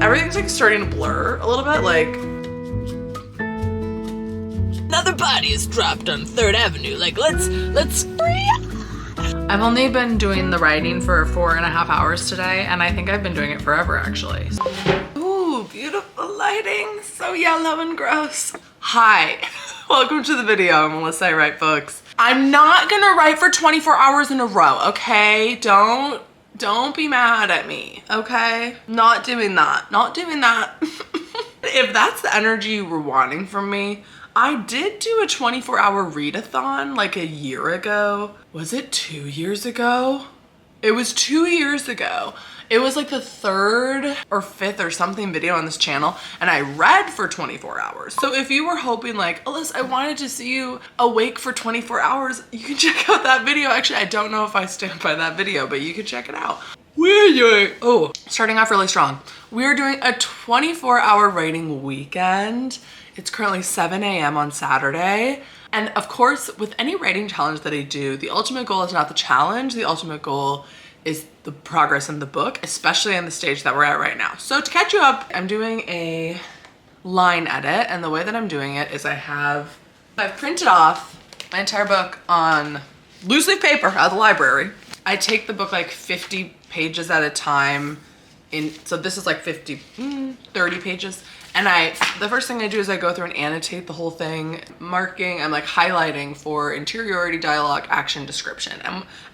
everything's like starting to blur a little bit, like. Another body is dropped on 3rd Avenue. Like, let's I've only been doing the writing for 4.5 hours today, and I think I've been doing it forever, actually. Ooh, beautiful lighting. So yellow and gross. Hi, welcome to the video. I'm Melissa, I write books. I'm not gonna write for 24 hours in a row, okay? Don't be mad at me, okay? Not doing that, not doing that. If that's the energy you were wanting from me, I did do a 24-hour readathon like a year ago. Was it 2 years ago? It was 2 years ago. It was like the 3rd or 5th or something video on this channel, and I read for 24 hours. So if you were hoping like, Alyssa, I wanted to see you awake for 24 hours, you can check out that video. Actually, I don't know if I stand by that video, but you can check it out. We're doing, oh, starting off really strong. We're doing a 24-hour writing weekend. It's currently 7 a.m. on Saturday. And of course, with any writing challenge that I do, the ultimate goal is not the challenge. The ultimate goal is the progress in the book, especially on the stage that we're at right now. So to catch you up, I'm doing a line edit. And the way that I'm doing it is I've printed off my entire book on loose leaf paper at the library. I take the book like 50 pages at a time. So this is like 30 pages. And the first thing I do is I go through and annotate the whole thing, marking, I'm like highlighting for interiority, dialogue, action, description.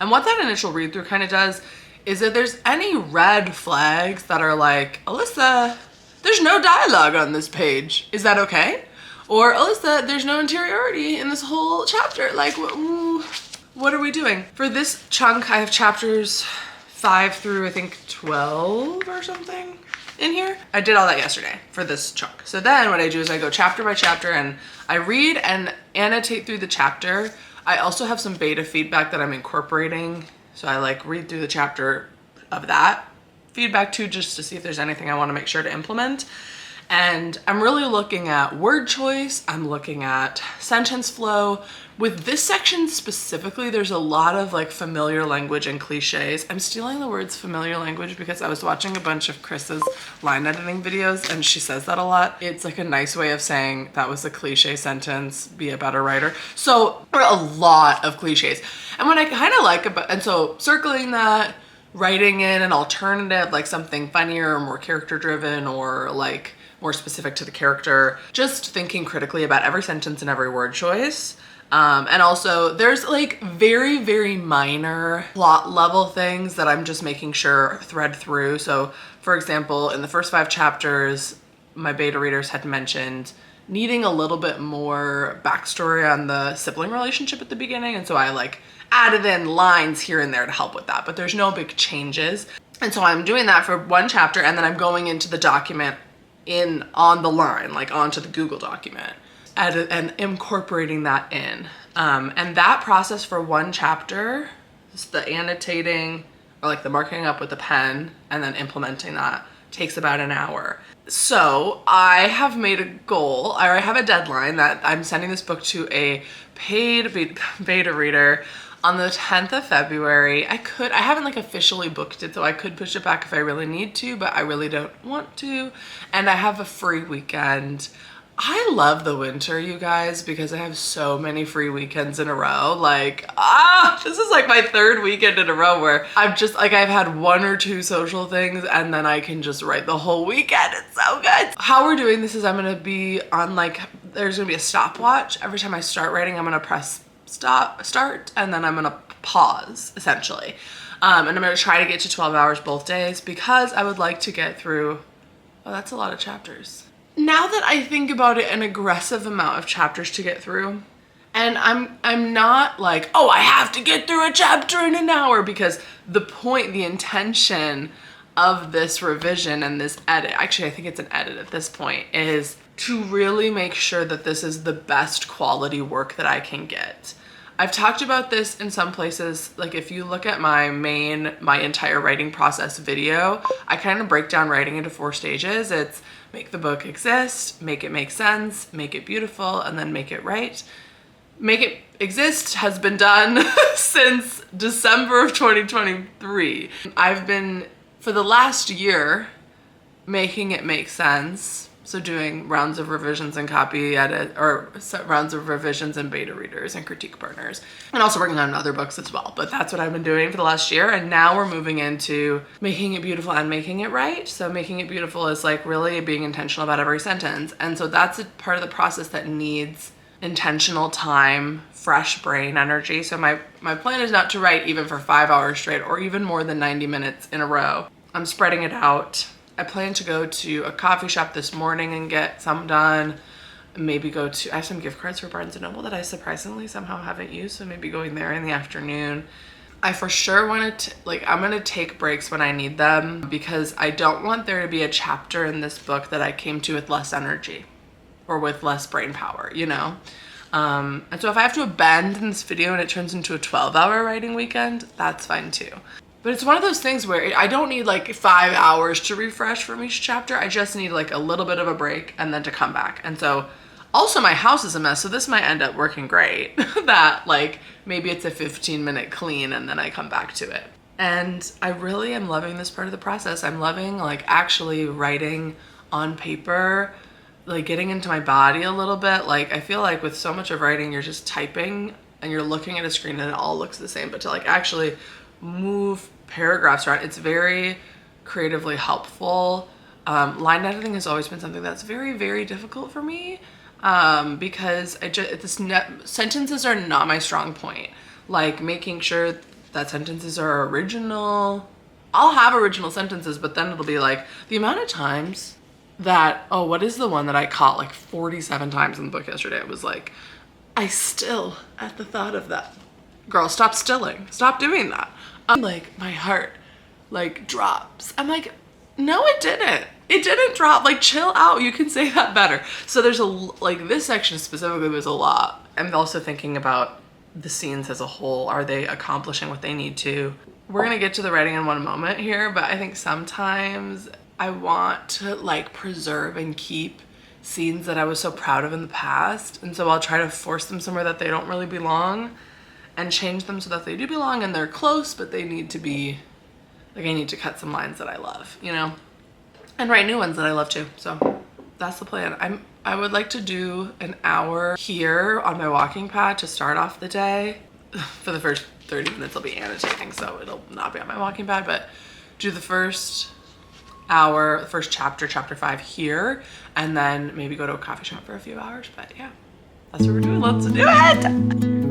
And what that initial read through kind of does is if there's any red flags that are like, Alyssa, there's no dialogue on this page. Is that okay? Or Alyssa, there's no interiority in this whole chapter. Like, what are we doing? For this chunk, I have chapters 5 through I think 12 or something in here. I did all that yesterday for this chunk. So then what I do is I go chapter by chapter and I read and annotate through the chapter. I also have some beta feedback that I'm incorporating. So I like read through the chapter of that feedback too, just to see if there's anything I want to make sure to implement. And I'm really looking at word choice. I'm looking at sentence flow. With this section specifically, there's a lot of like familiar language and cliches. I'm stealing the words familiar language because I was watching a bunch of Chris's line editing videos and she says that a lot. It's like a nice way of saying that was a cliche sentence, be a better writer. So there are a lot of cliches. And what I kind of like about, and so circling that, writing in an alternative, like something funnier or more character driven or like more specific to the character, just thinking critically about every sentence and every word choice. And also there's like very, very minor plot level things that I'm just making sure thread through. So for example, in the first 5 chapters, my beta readers had mentioned needing a little bit more backstory on the sibling relationship at the beginning. And so I like added in lines here and there to help with that, but there's no big changes. And so I'm doing that for 1 chapter and then I'm going into the document on the line, like onto the Google document, and incorporating that in. And that process for 1 chapter, the annotating or like the marking up with the pen and then implementing that, takes about an hour. So I have made a goal, or I have a deadline that I'm sending this book to a paid beta reader on the 10th of February. I haven't like officially booked it, so I could push it back if I really need to, but I really don't want to. And I have a free weekend. I love the winter, you guys, because I have so many free weekends in a row. Like, this is like my 3rd weekend in a row where I've had 1 or 2 social things and then I can just write the whole weekend. It's so good. How we're doing this is I'm gonna be on there's gonna be a stopwatch. Every time I start writing, I'm gonna press start, and then I'm gonna pause, essentially. And I'm gonna try to get to 12 hours both days because I would like to get through, oh, that's a lot of chapters. Now that I think about it, an aggressive amount of chapters to get through, and I'm not like, oh, I have to get through a chapter in an hour, because the intention of this revision and this edit, actually I think it's an edit at this point, is to really make sure that this is the best quality work that I can get. I've talked about this in some places. Like if you look at my entire writing process video, I kind of break down writing into 4 stages. It's make the book exist, make it make sense, make it beautiful, and then make it right. Make it exist has been done since December of 2023. I've been, for the last year, making it make sense. So doing rounds of revisions and copy edit, or rounds of revisions and beta readers and critique partners. And also working on other books as well. But that's what I've been doing for the last year. And now we're moving into making it beautiful and making it right. So making it beautiful is like really being intentional about every sentence. And so that's a part of the process that needs intentional time, fresh brain energy. So my plan is not to write even for 5 hours straight or even more than 90 minutes in a row. I'm spreading it out. I plan to go to a coffee shop this morning and get some done. Maybe I have some gift cards for Barnes & Noble that I surprisingly somehow haven't used, so maybe going there in the afternoon. I for sure want to, I'm going to take breaks when I need them because I don't want there to be a chapter in this book that I came to with less energy or with less brain power, you know? And so if I have to abandon this video and it turns into a 12-hour writing weekend, that's fine too. But it's one of those things where I don't need like 5 hours to refresh from each chapter. I just need like a little bit of a break and then to come back. And so also my house is a mess, so this might end up working great. That like maybe it's a 15-minute clean and then I come back to it. And I really am loving this part of the process. I'm loving like actually writing on paper, like getting into my body a little bit. Like I feel like with so much of writing, you're just typing and you're looking at a screen and it all looks the same. But to like actually move paragraphs around, it's very creatively helpful. Line editing has always been something that's very, very difficult for me because sentences are not my strong point. Like making sure that sentences are original. I'll have original sentences, but then it'll be like the amount of times that, what is the one that I caught like 47 times in the book yesterday? It was like, I still at the thought of that. Girl, stop stilling. Stop doing that. Like my heart like drops. I'm like, no, it didn't. It didn't drop. Like chill out. You can say that better. So there's this section specifically was a lot. I'm also thinking about the scenes as a whole. Are they accomplishing what they need to? We're going to get to the writing in one moment here, but I think sometimes I want to like preserve and keep scenes that I was so proud of in the past. And so I'll try to force them somewhere that they don't really belong and change them so that they do belong and they're close, but they need to be, like I need to cut some lines that I love, you know, and write new ones that I love too. So that's the plan. I would like to do an hour here on my walking pad to start off the day. For the first 30 minutes I'll be annotating, so it'll not be on my walking pad, but do the first hour, the first chapter 5 here, and then maybe go to a coffee shop for a few hours. But yeah, that's what we're doing. Let's do it.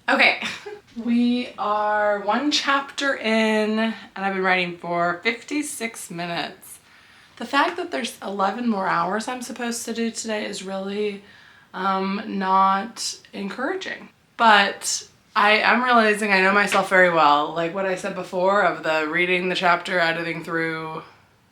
Okay, we are one chapter in and I've been writing for 56 minutes. The fact that there's 11 more hours I'm supposed to do today is really not encouraging. But I'm realizing I know myself very well. Like what I said before of the reading the chapter, editing through,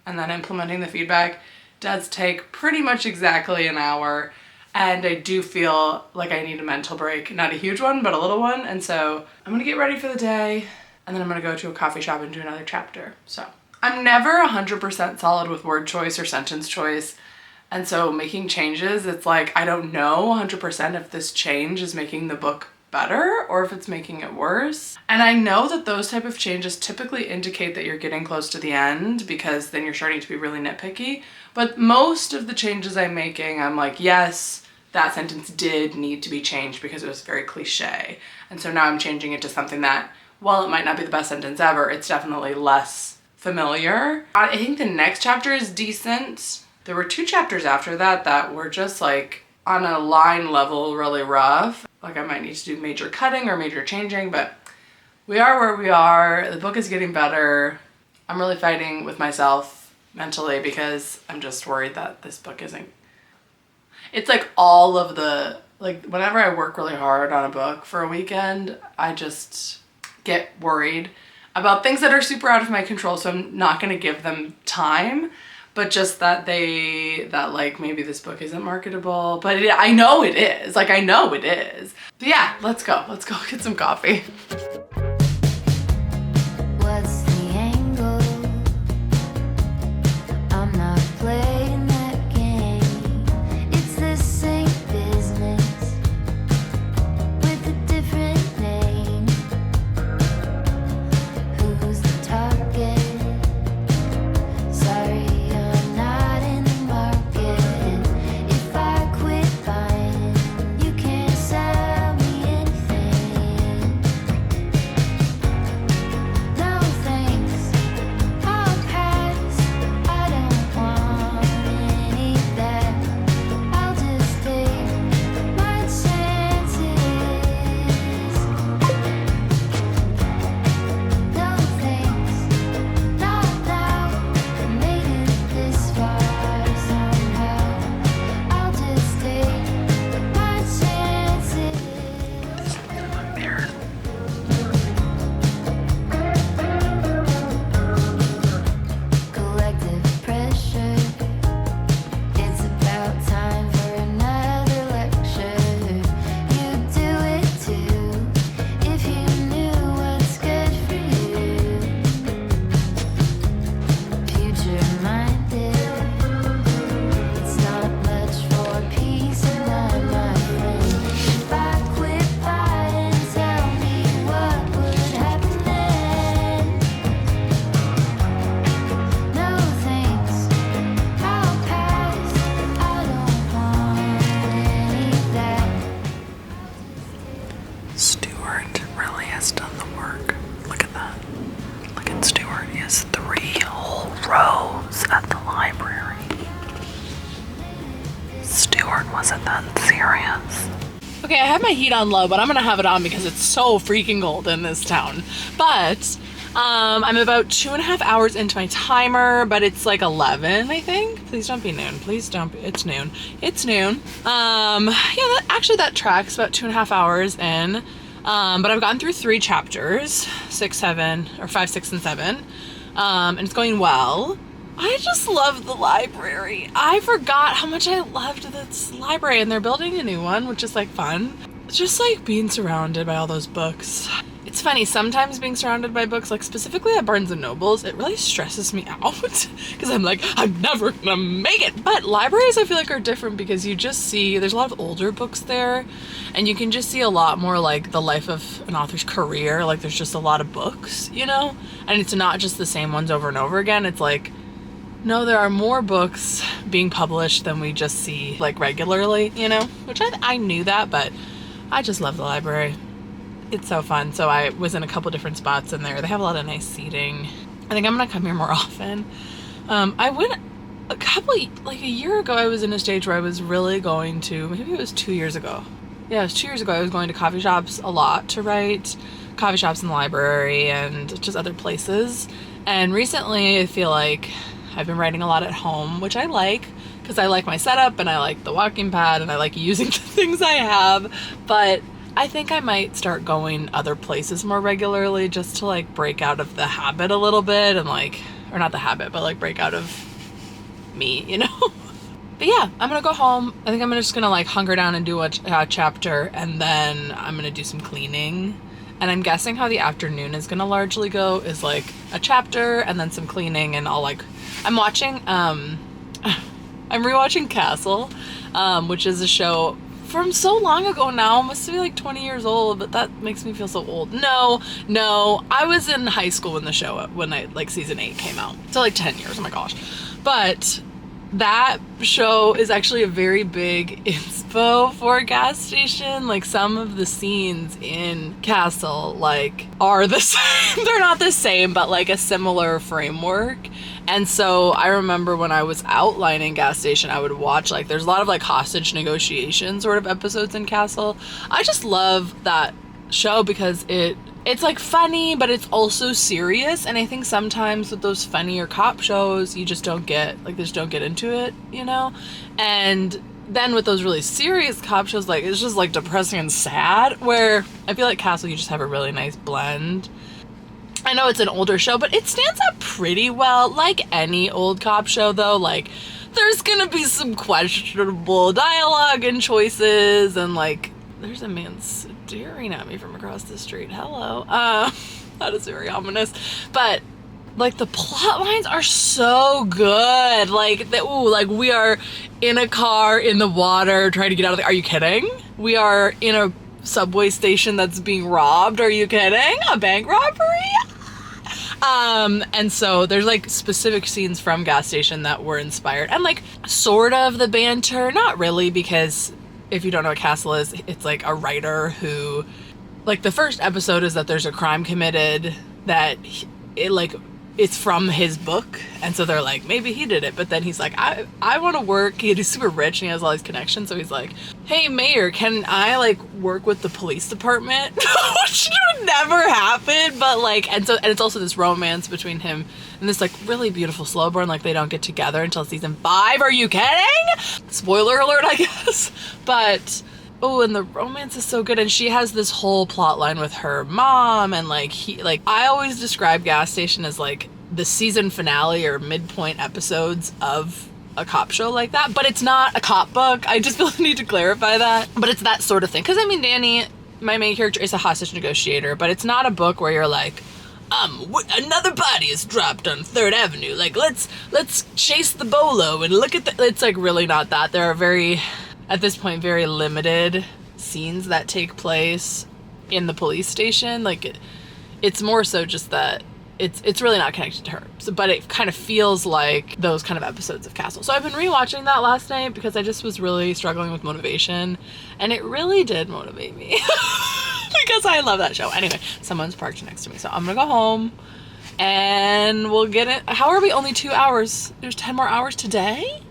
and then implementing the feedback does take pretty much exactly an hour. And I do feel like I need a mental break. Not a huge one, but a little one. And so I'm gonna get ready for the day and then I'm gonna go to a coffee shop and do another chapter. So I'm never 100% solid with word choice or sentence choice. And so making changes, it's like, I don't know 100% if this change is making the book better or if it's making it worse. And I know that those type of changes typically indicate that you're getting close to the end because then you're starting to be really nitpicky. But most of the changes I'm making, I'm like, yes, that sentence did need to be changed because it was very cliche. And so now I'm changing it to something that, while it might not be the best sentence ever, it's definitely less familiar. I think the next chapter is decent. There were 2 chapters after that that were just like on a line level really rough. Like I might need to do major cutting or major changing, but we are where we are. The book is getting better. I'm really fighting with myself mentally because I'm just worried that this book isn't. It's like all of the like whenever I work really hard on a book for a weekend, I just get worried about things that are super out of my control. So I'm not going to give them time, but just that like maybe this book isn't marketable, but I know it is. Like I know it is. But yeah, let's go get some coffee. What's the angle? I'm not playing that game. It's the same business with a different name. Who's the target? Sorry, I'm not in the market. If I quit buying, you can't sell me anything. No thanks, I'll pass. I don't want any of that. I'll just take my chances. No thanks, not now. I made it this far somehow. I'll just take my chances. Collective pressure. It's about time for another lecture. You do it too, if you knew what's good for you. Future minded. It's not much for peace of mind, my friend. If I quit buying, tell me what would happen then. No thanks, I'll pass. I don't want any of that. Stuart really has done the work. Look at that. Look at Stuart. He has 3 whole rows at the library. Stuart wasn't that serious. Okay, I have my heat on low, but I'm gonna have it on because it's so freaking cold in this town. But I'm about 2.5 hours into my timer, but it's like 11, I think. Please don't be noon. Please don't be. It's noon. It's noon. Yeah, that tracks about 2.5 hours in. But I've gotten through 3 chapters, 6, 7, or 5, 6, and 7. And it's going well. I just love the library. I forgot how much I loved this library, and they're building a new one, which is like fun. It's just like being surrounded by all those books. It's funny, sometimes being surrounded by books, like specifically at Barnes & Noble's, it really stresses me out because I'm like, I'm never gonna make it. But libraries I feel like are different because you just see, there's a lot of older books there, and you can just see a lot more like the life of an author's career. Like there's just a lot of books, you know? And it's not just the same ones over and over again. It's like, no, there are more books being published than we just see like regularly, you know? Which I knew that, but I just love the library. It's so fun. So I was in a couple different spots in there. They have a lot of nice seating. I think I'm gonna come here more often. I went a year ago, I was in a stage where I was really going to, maybe it was 2 years ago. Yeah, it was 2 years ago. I was going to coffee shops a lot to write, coffee shops in the library and just other places. And recently I feel like I've been writing a lot at home, which I like because I like my setup and I like the walking pad and I like using the things I have. But I think I might start going other places more regularly just to like break out of the habit a little bit and like, or not the habit, but like break out of me, you know? But yeah, I'm gonna go home. I think I'm just gonna like hunker down and do a chapter, and then I'm gonna do some cleaning. And I'm guessing how the afternoon is gonna largely go is like a chapter and then some cleaning, and I'll like, I'm watching, I'm rewatching Castle, which is a show from so long ago now, must be like 20 years old, but that makes me feel so old. No, I was in high school when the show, like season 8 came out. So like 10 years, oh my gosh. But that show is actually a very big inspo for Gas Station. Like some of the scenes in Castle like are the same. They're not the same, but like a similar framework. And so I remember when I was outlining Gas Station, I would watch like, there's a lot of like hostage negotiation sort of episodes in Castle. I just love that show because it's like funny, but it's also serious. And I think sometimes with those funnier cop shows, you just don't get into it, you know? And then with those really serious cop shows, like, it's just like depressing and sad, where I feel like Castle, you just have a really nice blend. I know it's an older show, but it stands up pretty well. Like any old cop show, though, like, there's gonna be some questionable dialogue and choices, and like, there's a man staring at me from across the street. Hello. That is very ominous. But like, the plot lines are so good. Like, like, we are in a car in the water trying to get out of the, are you kidding? We are in a subway station that's being robbed. Are you kidding? A bank robbery? And so there's like specific scenes from Gas Station that were inspired, and like sort of the banter, not really, because if you don't know what Castle is, it's like a writer who, like, the first episode is that there's a crime committed that it's from his book, and so they're like, maybe he did it, but then he's like, I want to work. He's super rich and he has all these connections, so he's like, hey, mayor, can I like work with the police department? Which would never happen, but like, and it's also this romance between him and this like really beautiful slow burn. Like, they don't get together until season 5. Are you kidding? Spoiler alert, I guess. But oh, and the romance is so good, and she has this whole plot line with her mom, and like, I always describe Gas Station as like the season finale or midpoint episodes of a cop show like that, but it's not a cop book. I just feel the need to clarify that, but it's that sort of thing. Because I mean, Danny, my main character, is a hostage negotiator, but it's not a book where you're like, another body is dropped on 3rd Avenue. Like, let's chase the bolo and look at the, it's like really not that. There are very, at this point, very limited scenes that take place in the police station. Like, it's more so just that it's really not connected to her. So, but it kind of feels like those kind of episodes of Castle. So I've been rewatching that last night because I just was really struggling with motivation, and it really did motivate me because I love that show. Anyway, someone's parked next to me, so I'm gonna go home and we'll get it. How are we only 2 hours? There's 10 more hours today?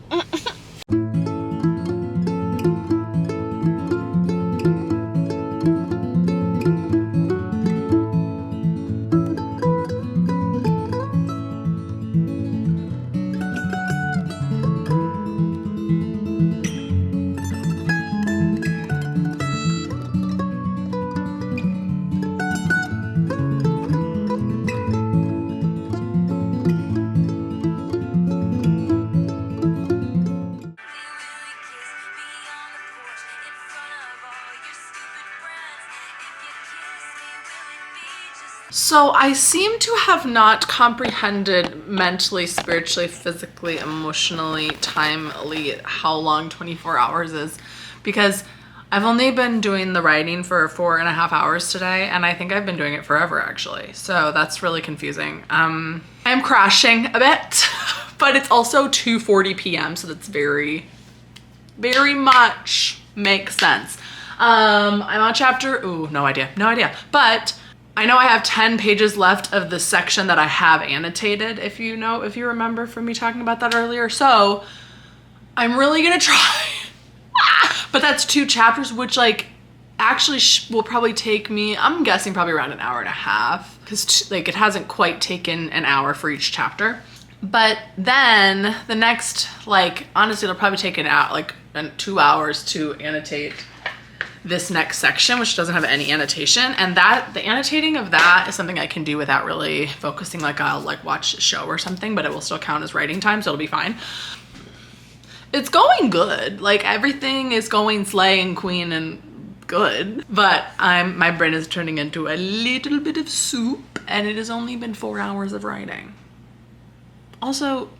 So I seem to have not comprehended mentally, spiritually, physically, emotionally, timely how long 24 hours is, because I've only been doing the writing for 4.5 hours today, and I think I've been doing it forever actually. So that's really confusing. I'm crashing a bit, but it's also 2:40 p.m. so that's very, very much makes sense. I'm on chapter, no idea. But I know I have 10 pages left of the section that I have annotated, if you remember from me talking about that earlier. So I'm really gonna try. But that's 2 chapters, which like actually will probably take me, I'm guessing probably around an hour and a half, because like it hasn't quite taken an hour for each chapter. But then the next, like, honestly, it'll probably take 2 hours to annotate this next section, which doesn't have any annotation, and that the annotating of that is something I can do without really focusing. Like, I'll like watch a show or something, but it will still count as writing time, so it'll be fine. It's going good. Like, everything is going slay and queen and good, but my brain is turning into a little bit of soup, and it has only been 4 hours of writing. Also,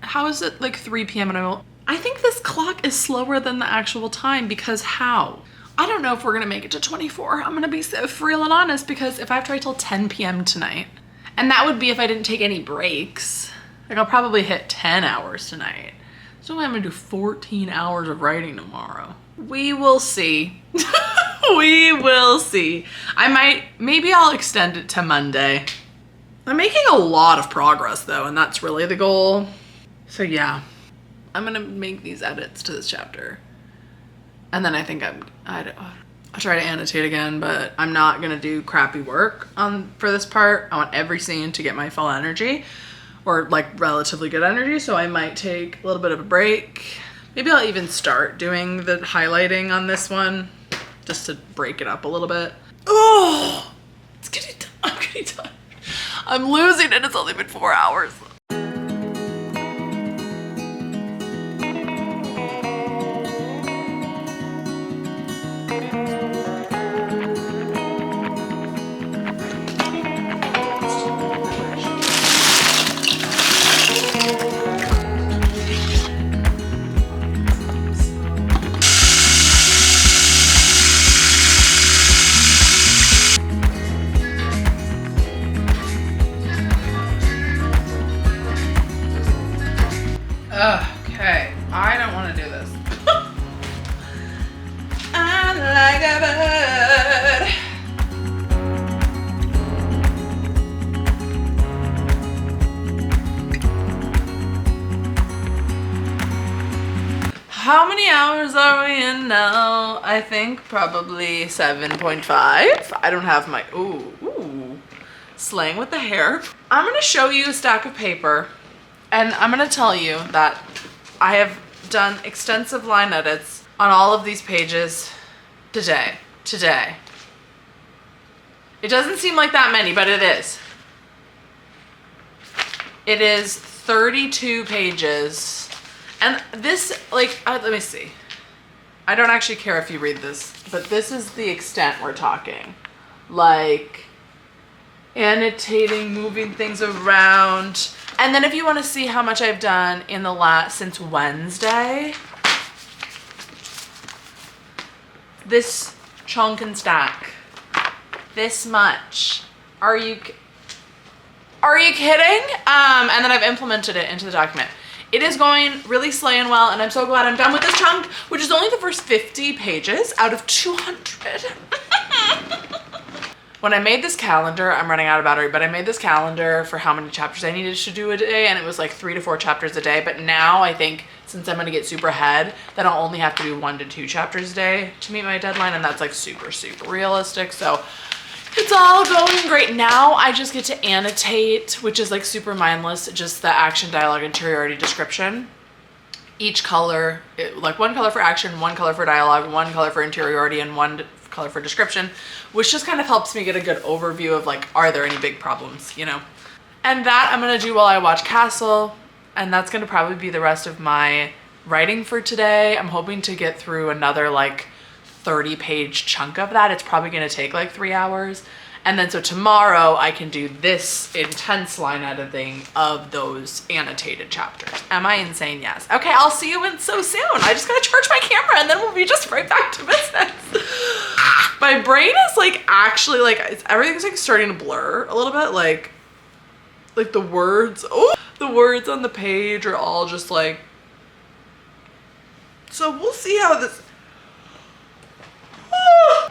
how is it like 3 p.m. and I think this clock is slower than the actual time, because how? I don't know if we're gonna make it to 24. I'm gonna be so real and honest, because if I have to write till 10 p.m. tonight, and that would be if I didn't take any breaks, like I'll probably hit 10 hours tonight. So I'm gonna do 14 hours of writing tomorrow. We will see. We will see. Maybe I'll extend it to Monday. I'm making a lot of progress though, and that's really the goal. So yeah, I'm gonna make these edits to this chapter. And then I think I'll try to annotate again, but I'm not gonna do crappy work for this part. I want every scene to get my full energy, or like relatively good energy. So I might take a little bit of a break, Maybe I'll even start doing the highlighting on this one just to break it up a little bit. Oh, it's getting done. I'm getting tired. I'm losing it. It's only been 4 hours. Okay, I don't want to do this. I'm like a bird. How many hours are we in now? I think probably 7.5. I don't have my, ooh, slaying with the hair. I'm gonna show you a stack of paper. And I'm gonna tell you that I have done extensive line edits on all of these pages today. It doesn't seem like that many, but it is. It is 32 pages. And this, like, let me see. I don't actually care if you read this, but this is the extent we're talking. Like, annotating, moving things around. And then if you want to see how much I've done in the since Wednesday, this chunk and stack, this much. Are you kidding? And then I've implemented it into the document. It is going really slaying well, and I'm so glad I'm done with this chunk, which is only the first 50 pages out of 200. When I made this calendar, I'm running out of battery, but I made this calendar for how many chapters I needed to do a day, and it was like 3 to 4 chapters a day. But now I think, since I'm gonna get super ahead, that I'll only have to do 1 to 2 chapters a day to meet my deadline, and that's like super, super realistic. So it's all going great. Now I just get to annotate, which is like super mindless, just the action, dialogue, interiority, description. Each color, like 1 color for action, 1 color for dialogue, 1 color for interiority, and 1 color for description, which just kind of helps me get a good overview of like, are there any big problems, you know? And that I'm gonna do while I watch Castle, and that's gonna probably be the rest of my writing for today. I'm hoping to get through another like 30-page chunk of that. It's probably gonna take like 3 hours. And then so tomorrow I can do this intense line editing of those annotated chapters. Am I insane? Yes. Okay, I'll see you in so soon. I just gotta charge my camera and then we'll be just right back to business. My brain is like actually like, everything's like starting to blur a little bit. Like the words, the words on the page are all just like, so we'll see how this,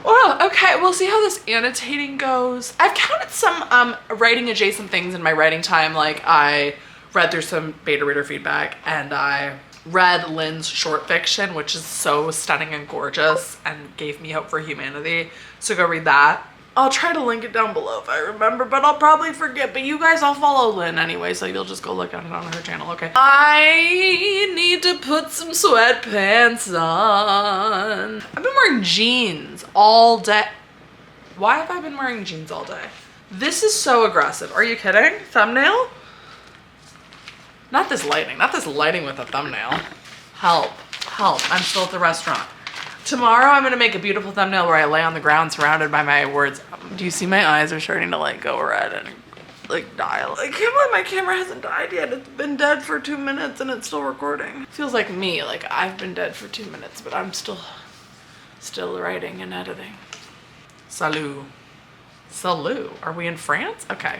well, okay, we'll see how this annotating goes. I've counted some writing adjacent things in my writing time. Like I read through some beta reader feedback, and I read Lynn's short fiction, which is so stunning and gorgeous and gave me hope for humanity. So go read that. I'll try to link it down below if I remember, but I'll probably forget. But you guys all follow Lynn anyway, so you'll just go look at it on her channel, okay? I need to put some sweatpants on. I've been wearing jeans all day. Why have I been wearing jeans all day? This is so aggressive. Are you kidding? Thumbnail? Not this lighting with a thumbnail. Help, help, I'm still at the restaurant. Tomorrow I'm gonna make a beautiful thumbnail where I lay on the ground surrounded by my words. Do you see my eyes are starting to like go red and like die? I can't believe my camera hasn't died yet. It's been dead for 2 minutes and it's still recording. Feels like me, like I've been dead for 2 minutes, but I'm still writing and editing. Salut. Salut. Are we in France? Okay.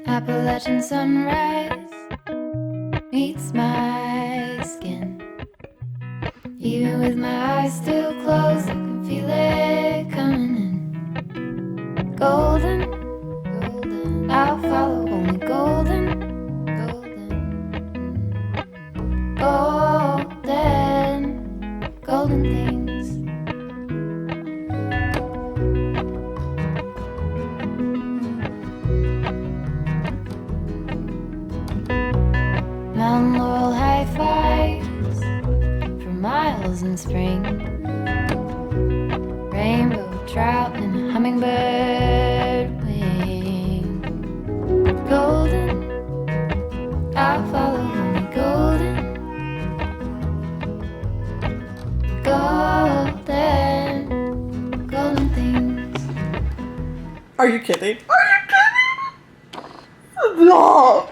Appalachian sunrise meets my skin. Even with my eyes still closed, I can feel it coming in. Golden, golden, I'll follow only golden, golden, golden. drought and a hummingbird wing. Golden, I'll follow only golden. Golden, golden things. Are you kidding? Are you kidding? No.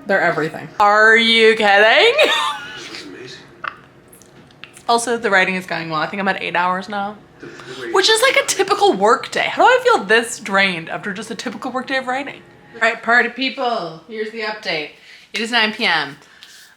They're everything. Are you kidding? Also, the writing is going well. I think I'm at 8 hours now, which is like a typical work day. How do I feel this drained after just a typical work day of writing? All right, party people, here's the update. It is 9 p.m.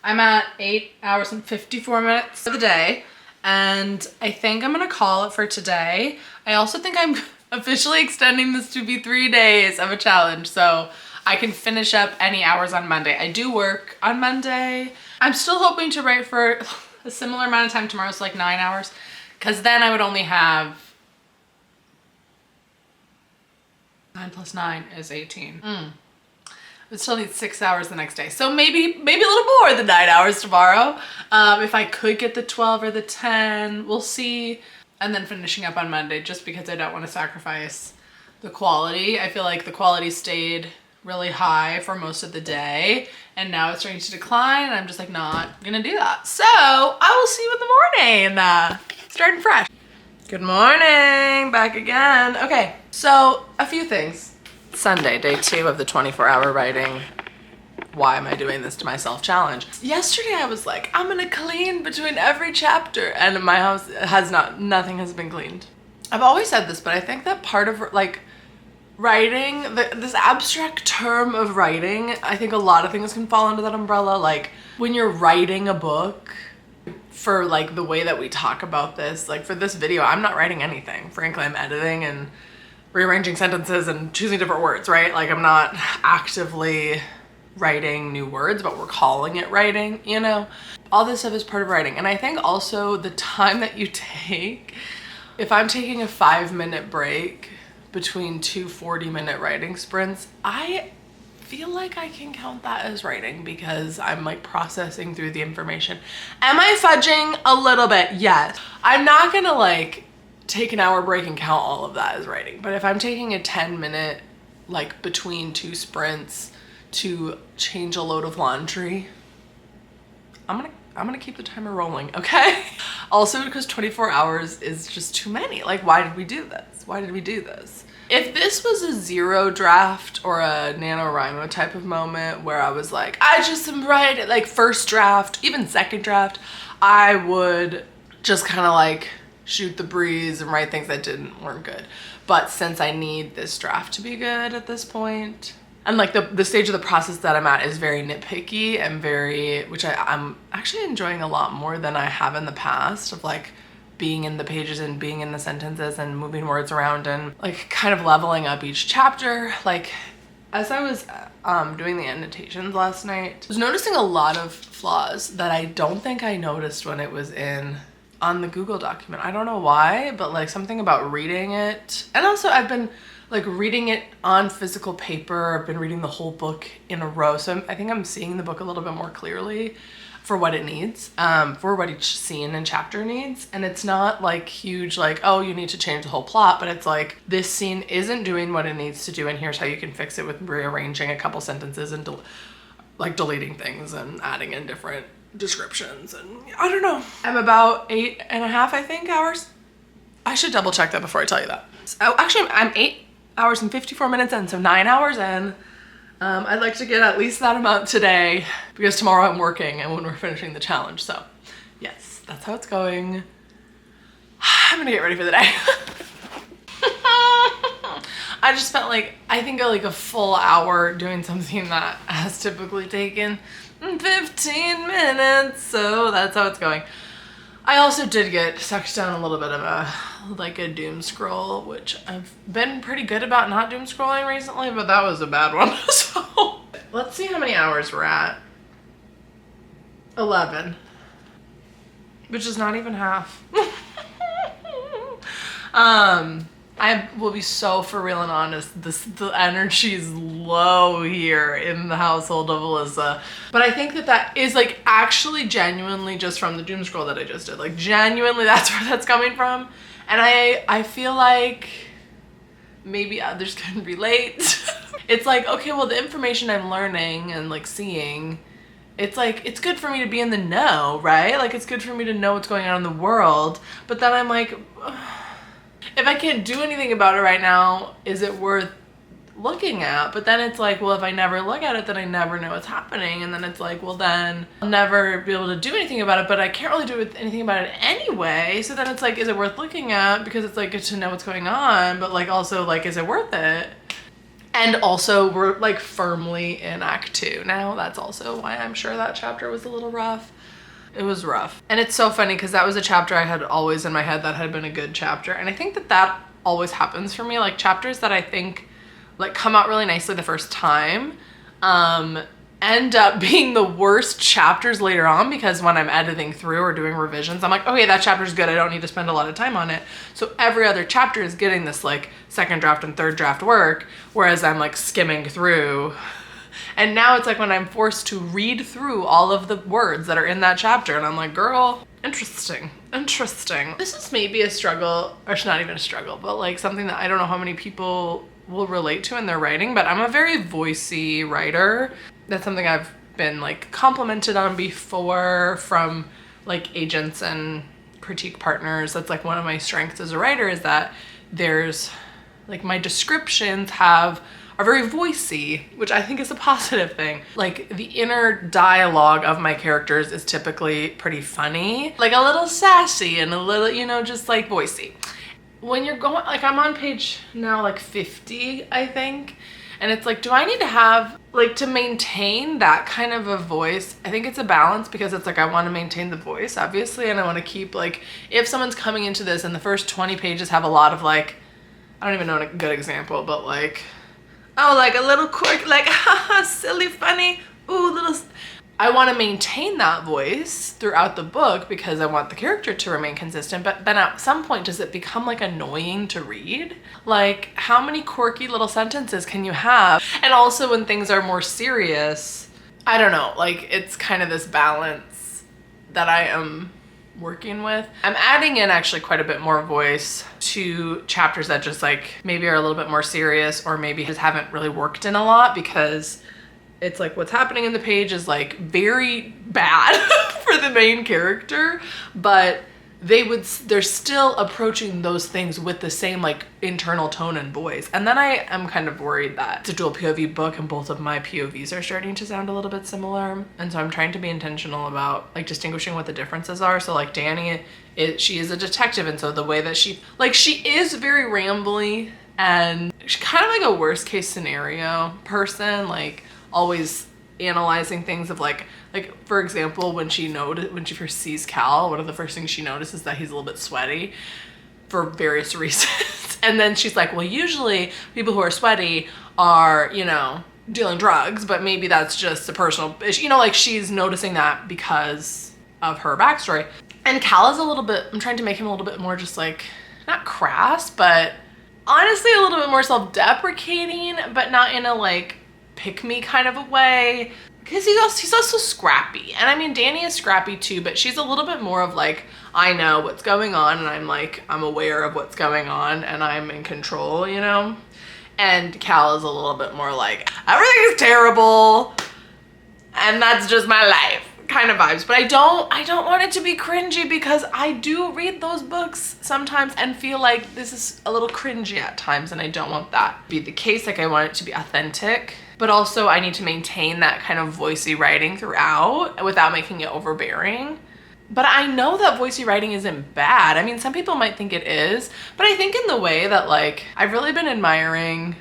I'm at 8 hours and 54 minutes of the day, and I think I'm gonna call it for today. I also think I'm officially extending this to be 3 days of a challenge, so I can finish up any hours on Monday. I do work on Monday. I'm still hoping to write for a similar amount of time tomorrow, so like 9 hours, because then I would only have 9 plus 9 is 18. I would still need 6 hours the next day. So maybe a little more than 9 hours tomorrow. If I could get the 12 or the 10, we'll see. And then finishing up on Monday, just because I don't want to sacrifice the quality. I feel like the quality stayed really high for most of the day, and now it's starting to decline, and I'm just like not gonna do that. So I will see you in the morning, starting fresh. Good morning, back again. Okay, so a few things. Sunday, day 2 of the 24-hour writing why am I doing this to myself challenge. Yesterday I was like, I'm gonna clean between every chapter, and my house has nothing has been cleaned. I've always said this, but I think that part of like writing, this abstract term of writing, I think a lot of things can fall under that umbrella. Like when you're writing a book, for like the way that we talk about this, like for this video, I'm not writing anything. Frankly, I'm editing and rearranging sentences and choosing different words, right? Like I'm not actively writing new words, but we're calling it writing, you know? All this stuff is part of writing. And I think also the time that you take, if I'm taking a 5-minute break between 2 40-minute writing sprints, I feel like I can count that as writing because I'm like processing through the information. Am I fudging a little bit? Yes. I'm not gonna like take an hour break and count all of that as writing, but if I'm taking a 10-minute like between 2 sprints to change a load of laundry, I'm gonna keep the timer rolling, okay? Also because 24 hours is just too many. Like, why did we do this? Why did we do this? If this was a 0 draft or a NaNoWriMo type of moment where I was like, I just am writing, like first draft, even second draft, I would just kind of like shoot the breeze and write things that weren't good. But since I need this draft to be good at this point, and like the stage of the process that I'm at is very nitpicky and very, which I'm actually enjoying a lot more than I have in the past, of like being in the pages and being in the sentences and moving words around and like kind of leveling up each chapter. Like as I was doing the annotations last night, I was noticing a lot of flaws that I don't think I noticed when it was on the Google document. I don't know why, but like something about reading it. And also I've been like reading it on physical paper. I've been reading the whole book in a row. So I think I'm seeing the book a little bit more clearly for what it needs, for what each scene and chapter needs. And it's not like huge, like, oh, you need to change the whole plot, but it's like, this scene isn't doing what it needs to do, and here's how you can fix it with rearranging a couple sentences and like deleting things and adding in different descriptions. And I don't know. I'm about 8.5, I think, hours. I should double check that before I tell you that. So, actually, I'm 8 hours and 54 minutes in, so 9 hours in. I'd like to get at least that amount today because tomorrow I'm working and when we're finishing the challenge. So yes, that's how it's going. I'm gonna get ready for the day. I just spent like, I think like a full hour doing something that has typically taken 15 minutes. So that's how it's going. I also did get sucked down a little bit of a doom scroll, which I've been pretty good about not doom scrolling recently, but that was a bad one. So let's see how many hours we're at. 11, which is not even half. I will be so for real and honest, the energy is low here in the household of Alyssa. But I think that is like actually genuinely just from the doom scroll that I just did. Like genuinely that's where that's coming from. And I feel like maybe others can relate. It's like, okay, well the information I'm learning and like seeing, it's like, it's good for me to be in the know, right? Like it's good for me to know what's going on in the world. But then I'm like, if I can't do anything about it right now, is it worth looking at? But then it's like, well, if I never look at it, then I never know what's happening. And then it's like, well, then I'll never be able to do anything about it, but I can't really do anything about it anyway. So then it's like, is it worth looking at? Because it's like good to know what's going on, but like also like, is it worth it? And also we're like firmly in Act 2 now. That's also why I'm sure that chapter was a little rough. It was rough. And it's so funny because that was a chapter I had always in my head that had been a good chapter. And I think that always happens for me. Like chapters that I think like come out really nicely the first time end up being the worst chapters later on, because when I'm editing through or doing revisions, I'm like, okay, that chapter's good. I don't need to spend a lot of time on it. So every other chapter is getting this like second draft and third draft work, whereas I'm like skimming through. And now it's like when I'm forced to read through all of the words that are in that chapter and I'm like, girl, interesting. This is maybe a struggle, or it's not even a struggle, but like something that I don't know how many people will relate to in their writing, but I'm a very voicey writer. That's something I've been like complimented on before from like agents and critique partners. That's like one of my strengths as a writer, is that there's like my descriptions are very voicey, which I think is a positive thing. Like the inner dialogue of my characters is typically pretty funny, like a little sassy and a little, you know, just like voicey. When you're going, like I'm on page now like 50, I think. And it's like, do I need to have, like, to maintain that kind of a voice? I think it's a balance, because it's like, I want to maintain the voice, obviously. And I want to keep, like, if someone's coming into this and the first 20 pages have a lot of, like, I don't even know a good example, but like, oh, like a little quirk, like, haha, silly, funny, ooh, little. I want to maintain that voice throughout the book because I want the character to remain consistent. But then at some point, does it become like annoying to read? Like, how many quirky little sentences can you have? And also when things are more serious, I don't know, like it's kind of this balance that I am working with. I'm adding in actually quite a bit more voice to chapters that just like maybe are a little bit more serious, or maybe just haven't really worked in a lot, because it's like what's happening in the page is like very bad for the main character, but they're still approaching those things with the same like internal tone and voice. And then I am kind of worried that it's a dual POV book and both of my POVs are starting to sound a little bit similar. And so I'm trying to be intentional about like distinguishing what the differences are. So like Danny, she is a detective, and so the way that she is very rambly, and she's kind of like a worst case scenario person, like always analyzing things of like for example, when she first sees Cal, one of the first things she notices is that he's a little bit sweaty for various reasons. And then she's like, well, usually people who are sweaty are, you know, dealing drugs, but maybe that's just a personal issue. You know, like she's noticing that because of her backstory. And Cal is a little bit, I'm trying to make him a little bit more just like, not crass, but honestly a little bit more self-deprecating, but not in a like pick me kind of a way, because he's also scrappy. And I mean, Danny is scrappy too, but she's a little bit more of like, I know what's going on, and I'm aware of what's going on, and I'm in control, you know? And Cal is a little bit more like, everything is terrible and that's just my life kind of vibes. But I don't want it to be cringy, because I do read those books sometimes and feel like this is a little cringy at times, and I don't want that to be the case. Like I want it to be authentic, but also I need to maintain that kind of voicey writing throughout without making it overbearing. But I know that voicey writing isn't bad. I mean, some people might think it is, but I think in the way that like, I've really been admiring,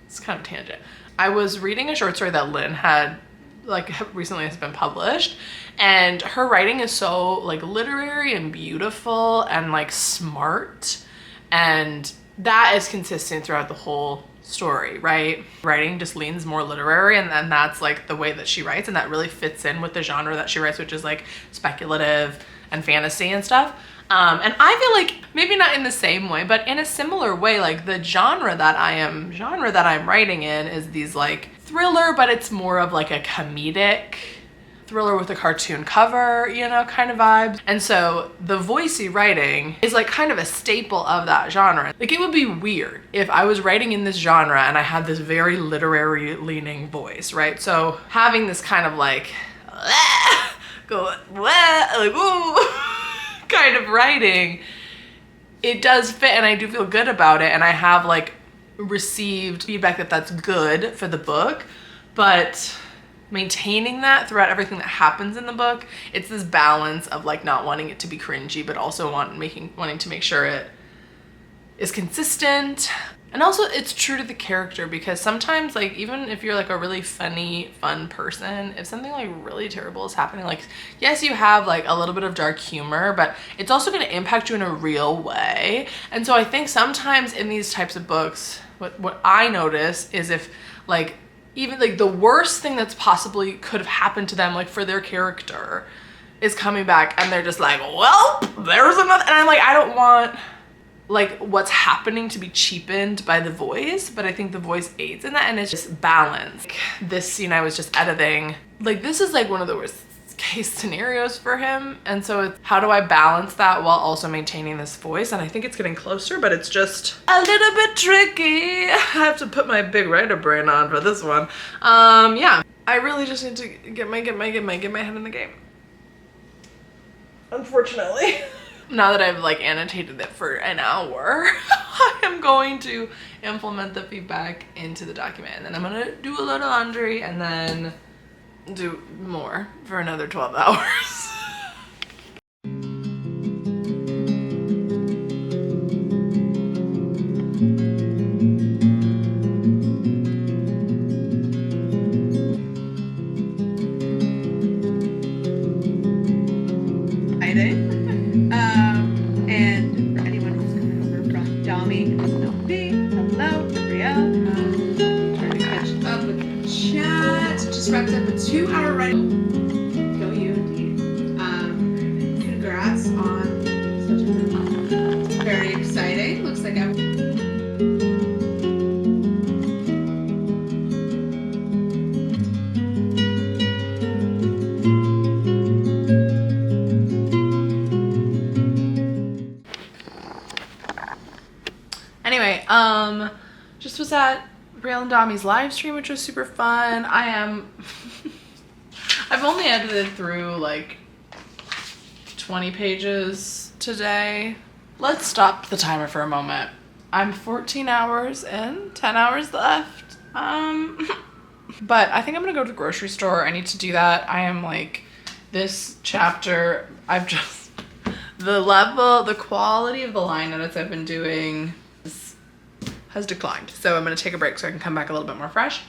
it's kind of a tangent. I was reading a short story that Lynn had like recently has been published, and her writing is so like literary and beautiful and like smart, and that is consistent throughout the whole story, right? Writing just leans more literary, and then that's like the way that she writes, and that really fits in with the genre that she writes, which is like speculative and fantasy and stuff. And I feel like maybe not in the same way, but in a similar way, like the genre that I'm writing in is these like thriller, but it's more of like a comedic thriller with a cartoon cover, you know, kind of vibes. And so the voicey writing is like kind of a staple of that genre. Like it would be weird if I was writing in this genre and I had this very literary leaning voice, right? So having this kind of like go like ooh kind of writing, it does fit, and I do feel good about it, and I have like received feedback that that's good for the book. But maintaining that throughout everything that happens in the book, it's this balance of like not wanting it to be cringy, but also wanting to make sure it is consistent. And also it's true to the character, because sometimes like even if you're like a really funny, fun person, if something like really terrible is happening, like yes, you have like a little bit of dark humor, but it's also going to impact you in a real way. And so I think sometimes in these types of books, what I notice is if like even like the worst thing that's possibly could have happened to them, like for their character, is coming back and they're just like, well, there's another, and I'm like, I don't want like what's happening to be cheapened by the voice, but I think the voice aids in that, and it's just balance. Like, this scene I was just editing, like this is like one of the worst case scenarios for him, and so it's how do I balance that while also maintaining this voice? And I think it's getting closer, but it's just a little bit tricky. I have to put my big writer brain on for this one. Yeah, I really just need to get my head in the game, unfortunately. Now that I've like annotated it for an hour, I am going to implement the feedback into the document, and then I'm gonna do a load of laundry and then do more for another 12 hours. And for anyone who's coming over from Dami, no B, hello, Gabrielle. Trying to catch up with the chat. Just wrapped up a 2-hour ride. Go you indeed. Congrats on such a good. It's very exciting. Looks like Anyway, just was at Rael and Dami's live stream, which was super fun. I've only edited through like 20 pages today. Let's stop the timer for a moment. I'm 14 hours in, 10 hours left. But I think I'm gonna go to the grocery store. I need to do that. I am like, this chapter, the quality of the line edits I've been doing has declined. So I'm gonna take a break so I can come back a little bit more fresh.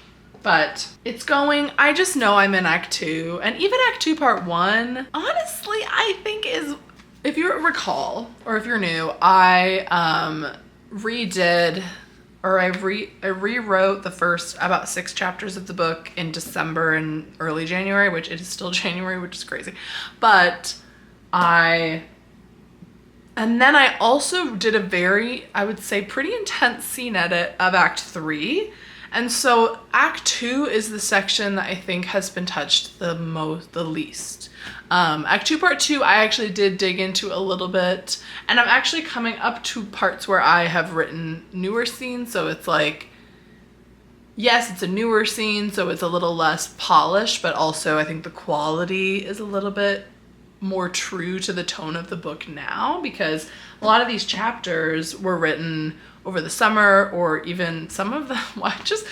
But it's going, I just know I'm in Act 2. And even Act 2 Part 1, honestly, I think is, if you recall, or if you're new, I rewrote the first about 6 chapters of the book in December and early January, which it is still January, which is crazy. But and then I also did a very, I would say, pretty intense scene edit of Act 3. And so Act 2 is the section that I think has been touched the least. Act 2 Part 2, I actually did dig into a little bit. And I'm actually coming up to parts where I have written newer scenes. So it's like, yes, it's a newer scene, so it's a little less polished, but also I think the quality is a little bit more true to the tone of the book now, because a lot of these chapters were written over the summer, or even some of them, I just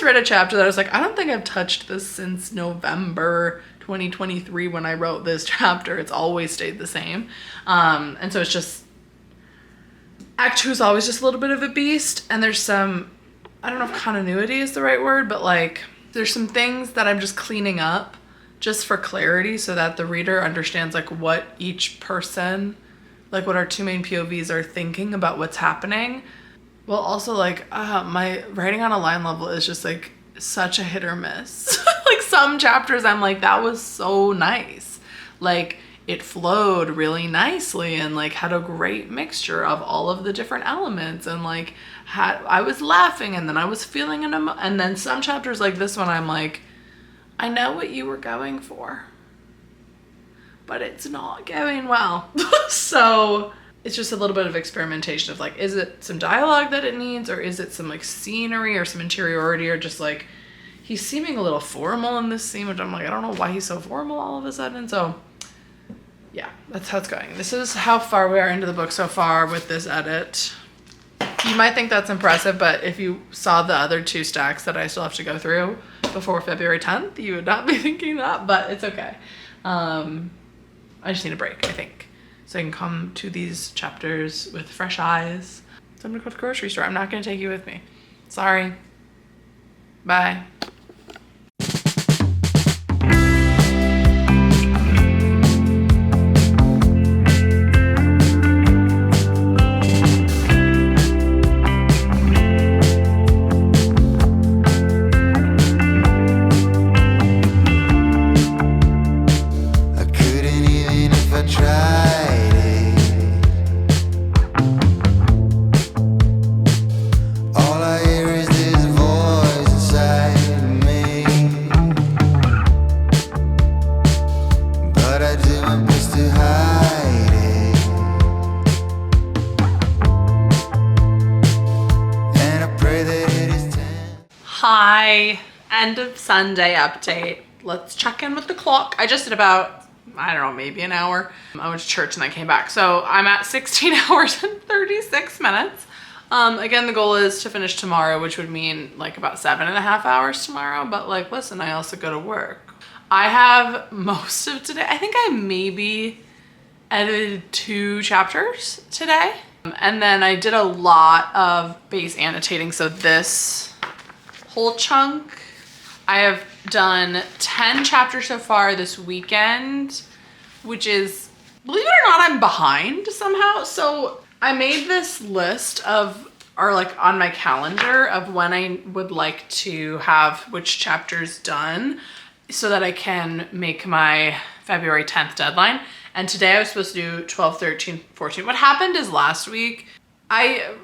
read a chapter that I was like, I don't think I've touched this since November 2023 when I wrote this chapter. It's always stayed the same. And so it's just, Act 2 is always just a little bit of a beast, and there's some, I don't know if continuity is the right word, but like there's some things that I'm just cleaning up just for clarity, so that the reader understands like what each person, like what our 2 main POVs are thinking about what's happening. Well, also like my writing on a line level is just like such a hit or miss. Like some chapters I'm like, that was so nice. Like it flowed really nicely and like had a great mixture of all of the different elements, and like I was laughing and then I was feeling and then some chapters like this one, I'm like, I know what you were going for, but it's not going well. So it's just a little bit of experimentation of like, is it some dialogue that it needs, or is it some like scenery or some interiority, or just like he's seeming a little formal in this scene, which I'm like, I don't know why he's so formal all of a sudden. So yeah, that's how it's going. This is how far we are into the book so far with this edit. You might think that's impressive, but if you saw the other 2 stacks that I still have to go through before February 10th, you would not be thinking that, but it's okay. I just need a break, I think, so I can come to these chapters with fresh eyes. So I'm gonna go to the grocery store. I'm not gonna take you with me. Sorry. Bye. Hi, end of Sunday update. Let's check in with the clock. I just did about, I don't know, maybe an hour. I went to church and I came back. So I'm at 16 hours and 36 minutes. Again, the goal is to finish tomorrow, which would mean like about 7.5 hours tomorrow. But like, listen, I also go to work. I have most of today. I think I maybe edited 2 chapters today. And then I did a lot of base annotating. So this whole chunk, I have done 10 chapters so far this weekend, which is, believe it or not, I'm behind somehow. So I made this list of, or like on my calendar of when I would like to have which chapters done so that I can make my February 10th deadline. And today I was supposed to do 12, 13, 14. What happened is last week, I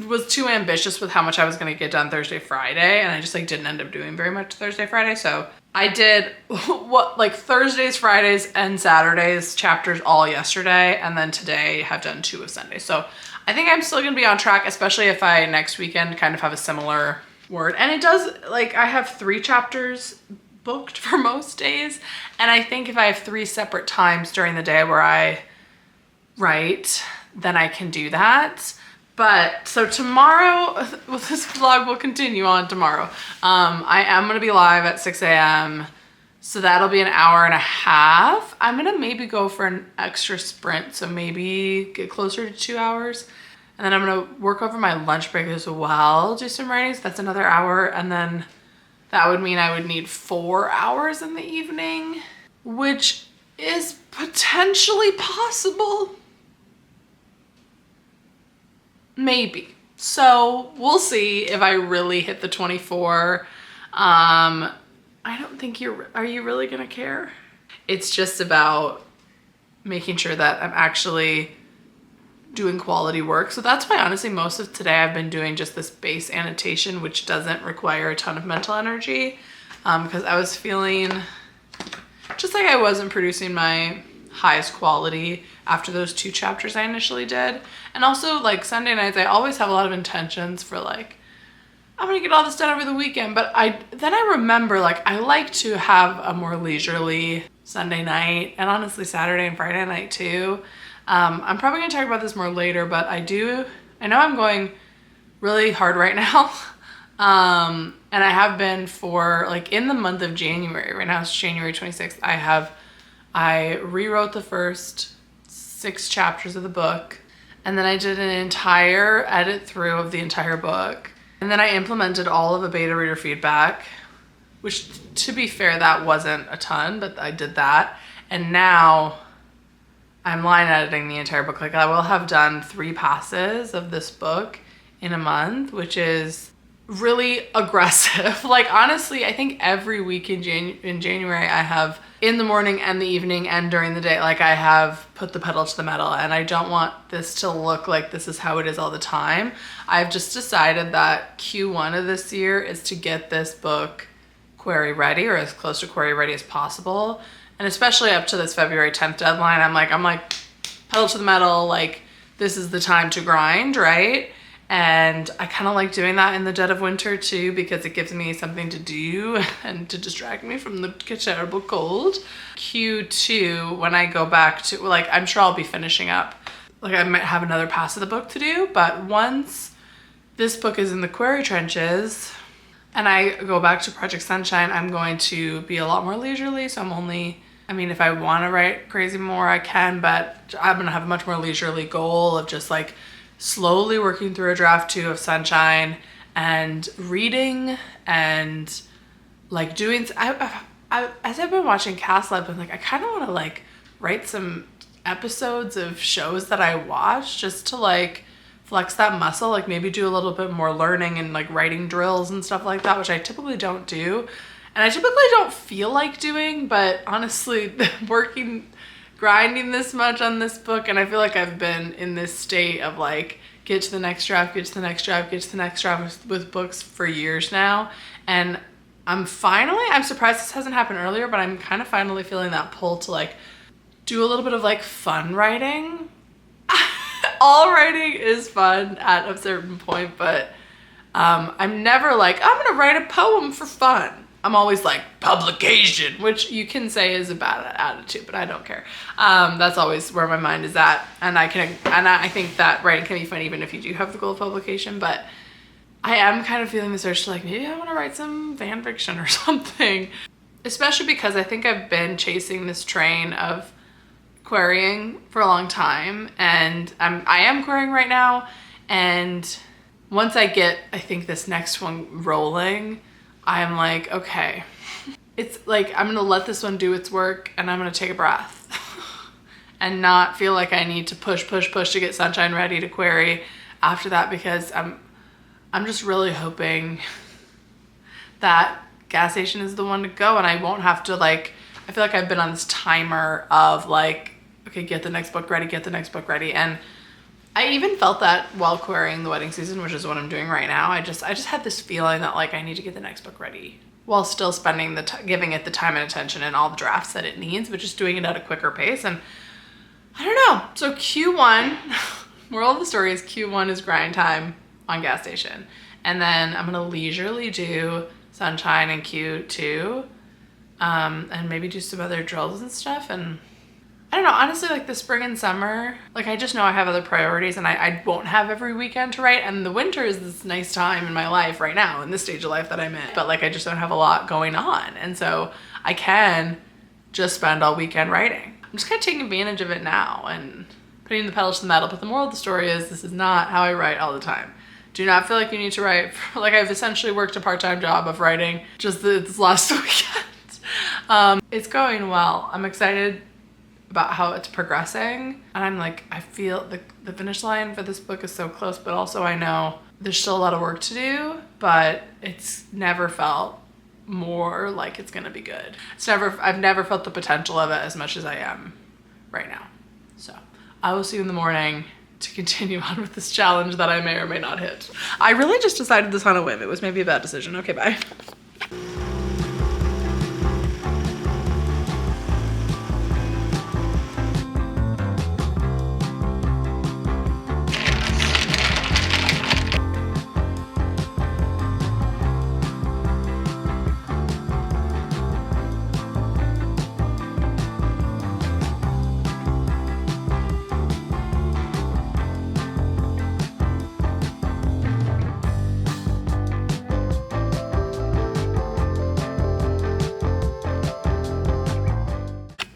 was too ambitious with how much I was going to get done Thursday, Friday, and I just like didn't end up doing very much Thursday, Friday. So I did what like Thursdays, Fridays, and Saturdays chapters all yesterday, and then today have done 2 of Sunday. So I think I'm still going to be on track, especially if I next weekend kind of have a similar word. And it does, like, I have 3 chapters booked for most days, and I think if I have 3 separate times during the day where I write, then I can do that. But so tomorrow, well, this vlog will continue on tomorrow. I am going to be live at 6 a.m. So that'll be an hour and a half. I'm going to maybe go for an extra sprint. So maybe get closer to 2 hours. And then I'm going to work over my lunch break as well. Do some writing. So that's another hour. And then that would mean I would need 4 hours in the evening, which is potentially possible. Maybe. So we'll see if I really hit the 24. I don't think are you really gonna care? It's just about making sure that I'm actually doing quality work. So that's why honestly most of today I've been doing just this base annotation, which doesn't require a ton of mental energy, because I was feeling just like I wasn't producing my highest quality after those 2 chapters I initially did. And also like Sunday nights, I always have a lot of intentions for like, I'm gonna get all this done over the weekend. But then I remember like, I like to have a more leisurely Sunday night, and honestly Saturday and Friday night too. I'm probably gonna talk about this more later, but I know I'm going really hard right now. And I have been for like in the month of January, right now it's January 26th, I rewrote the first 6 chapters of the book, and then I did an entire edit through of the entire book. And then I implemented all of the beta reader feedback, which to be fair, that wasn't a ton, but I did that. And now I'm line editing the entire book. Like I will have done 3 passes of this book in a month, which is really aggressive. Like honestly, I think every week in January I have in the morning and the evening and during the day, like I have put the pedal to the metal, and I don't want this to look like this is how it is all the time. I've just decided that Q1 of this year is to get this book query ready, or as close to query ready as possible. And especially up to this February 10th deadline, I'm like pedal to the metal, like this is the time to grind, right? And I kind of like doing that in the dead of winter too, because it gives me something to do and to distract me from the terrible cold. Q2, when I go back to, like, I'm sure I'll be finishing up. Like I might have another pass of the book to do, but once this book is in the query trenches and I go back to Project Sunshine, I'm going to be a lot more leisurely. So I'm only, I mean, if I want to write crazy more, I can, but I'm going to have a much more leisurely goal of just like slowly working through a draft 2 of Sunshine and reading and like doing, as I've been watching Castle, I've been like, I kind of want to like write some episodes of shows that I watch just to like flex that muscle, like maybe do a little bit more learning and like writing drills and stuff like that, which I typically don't do. And I typically don't feel like doing, but honestly, grinding this much on this book, and I feel like I've been in this state of like get to the next draft, get to the next draft, get to the next draft with books for years now. And I'm surprised this hasn't happened earlier, but I'm kind of finally feeling that pull to like do a little bit of like fun writing. All writing is fun at a certain point, but I'm never like, I'm gonna write a poem for fun. I'm always like publication, which you can say is a bad attitude, but I don't care. That's always where my mind is at. And I think that writing can be fun even if you do have the goal of publication, but I am kind of feeling the urge to like, maybe I want to write some fan fiction or something, especially because I think I've been chasing this train of querying for a long time, and I am querying right now. And once I get, I think, this next one rolling, I'm like, okay, it's like, I'm gonna let this one do its work and I'm gonna take a breath and not feel like I need to push to get Sunshine ready to query after that, because I'm just really hoping that Gas Station is the one to go and I won't have to like, I feel like I've been on this timer of like, okay, get the next book ready. And I even felt that while querying The Wedding Season, which is what I'm doing right now. I just had this feeling that like I need to get the next book ready while still spending giving it the time and attention and all the drafts that it needs, but just doing it at a quicker pace. And I don't know. So Q1, moral of the story is Q1 is grind time on Gas Station. And then I'm gonna leisurely do Sunshine in Q2, and maybe do some other drills and stuff. And I don't know, honestly, like the spring and summer, like I just know I have other priorities and I won't have every weekend to write. And the winter is this nice time in my life right now, in this stage of life that I'm in. But like, I just don't have a lot going on. And so I can just spend all weekend writing. I'm just kind of taking advantage of it now and putting the pedal to the metal. But the moral of the story is this is not how I write all the time. Do not feel like you need to write, like I've essentially worked a part-time job of writing just this last weekend. It's going well. I'm excited about how it's progressing, and I'm like, I feel the finish line for this book is so close, but also I know there's still a lot of work to do, but it's never felt more like it's gonna be good. I've never felt the potential of it as much as I am right now. So I will see you in the morning to continue on with this challenge that I may or may not hit. I really just decided this on a whim. It was maybe a bad decision. Okay, bye.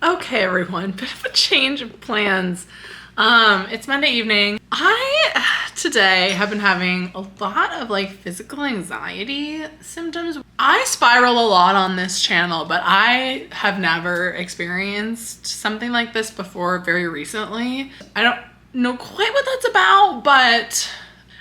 Okay, everyone, bit of a change of plans. It's Monday evening. I today have been having a lot of like physical anxiety symptoms. I spiral a lot on this channel, but I have never experienced something like this before very recently. I don't know quite what that's about, but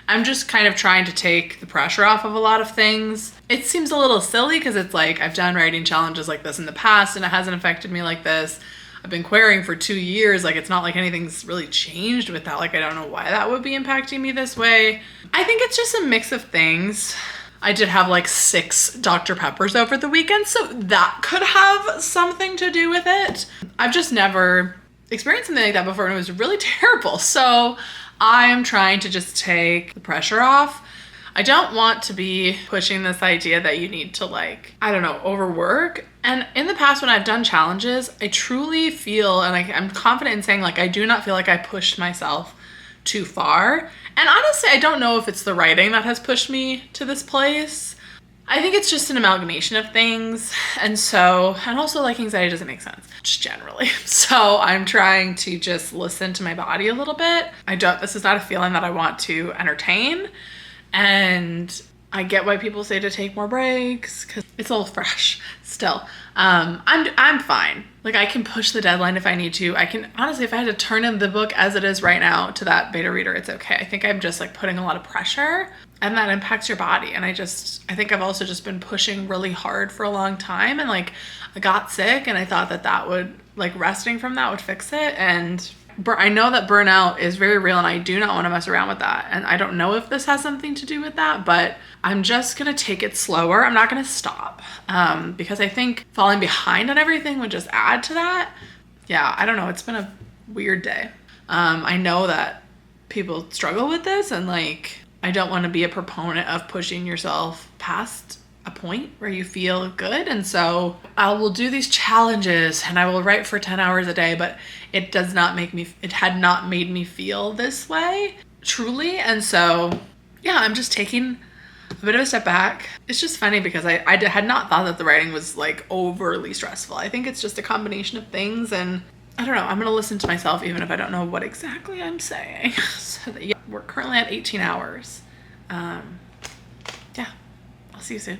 I'm just kind of trying to take the pressure off of a lot of things. It seems a little silly because it's like I've done writing challenges like this in the past and it hasn't affected me like this. I've been querying for 2 years. Like, it's not like anything's really changed with that. Like, I don't know why that would be impacting me this way. I think it's just a mix of things. I did have like 6 Dr. Peppers over the weekend, so that could have something to do with it. I've just never experienced something like that before and it was really terrible. So I'm trying to just take the pressure off. I don't want to be pushing this idea that you need to, like, I don't know, overwork. And in the past when I've done challenges, I truly feel, and I'm confident in saying, like, I do not feel like I pushed myself too far. And honestly, I don't know if it's the writing that has pushed me to this place. I think it's just an amalgamation of things. And also like anxiety doesn't make sense, just generally. So I'm trying to just listen to my body a little bit. This is not a feeling that I want to entertain. And I get why people say to take more breaks because it's a little fresh still. I'm fine. Like, I can push the deadline if I need to. I can, honestly, if I had to turn in the book as it is right now to that beta reader, it's okay. I think I'm just like putting a lot of pressure and that impacts your body. And I think I've also just been pushing really hard for a long time. And like, I got sick and I thought that would, like, resting from that would fix it. And I know that burnout is very real and I do not want to mess around with that. And I don't know if this has something to do with that, but I'm just going to take it slower. I'm not going to stop because I think falling behind on everything would just add to that. Yeah, I don't know. It's been a weird day. I know that people struggle with this and, like, I don't want to be a proponent of pushing yourself past a point where you feel good. And so I will do these challenges and I will write for 10 hours a day, but it had not made me feel this way truly. And so, yeah, I'm just taking a bit of a step back. It's just funny because I had not thought that the writing was, like, overly stressful. I think it's just a combination of things, and I don't know. I'm going to listen to myself even if I don't know what exactly I'm saying. So yeah, we're currently at 18 hours. Yeah, I'll see you soon.